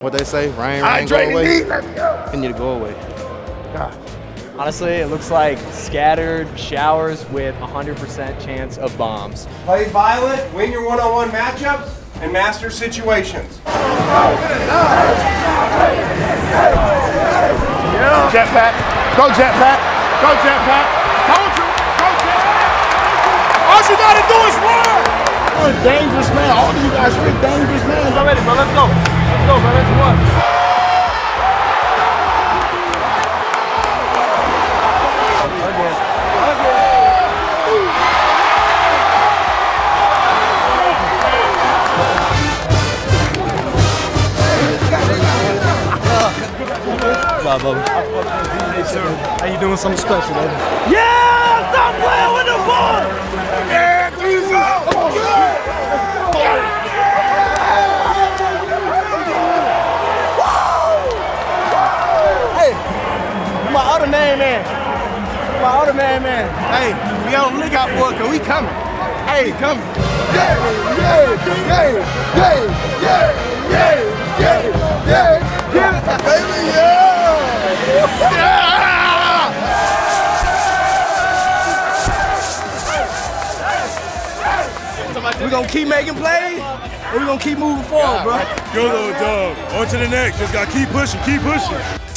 What they say, rain, go away. It need to go away. God. Honestly, it looks like scattered showers with 100% chance of bombs. Play violent, win your one-on-one matchups, and master situations. Jetpack. Go Jetpack. Go Jetpack. Told you. Go Jetpack. All you gotta do is run. You're a dangerous man. All of you guys are dangerous man. I'm ready, bro. Let's go. Let's go, bro. Let's run. Hey, sir. How you doing something special, baby? Yeah! Stop playing with the ball! Yeah, Hey, my other man. My other man. Hey, we on the lookout for it, cause we coming. Hey, we coming. Yeah, baby, We gonna keep making plays, or we gonna keep moving forward, bro? Go, little dog. On to the next. Just gotta keep pushing, keep pushing.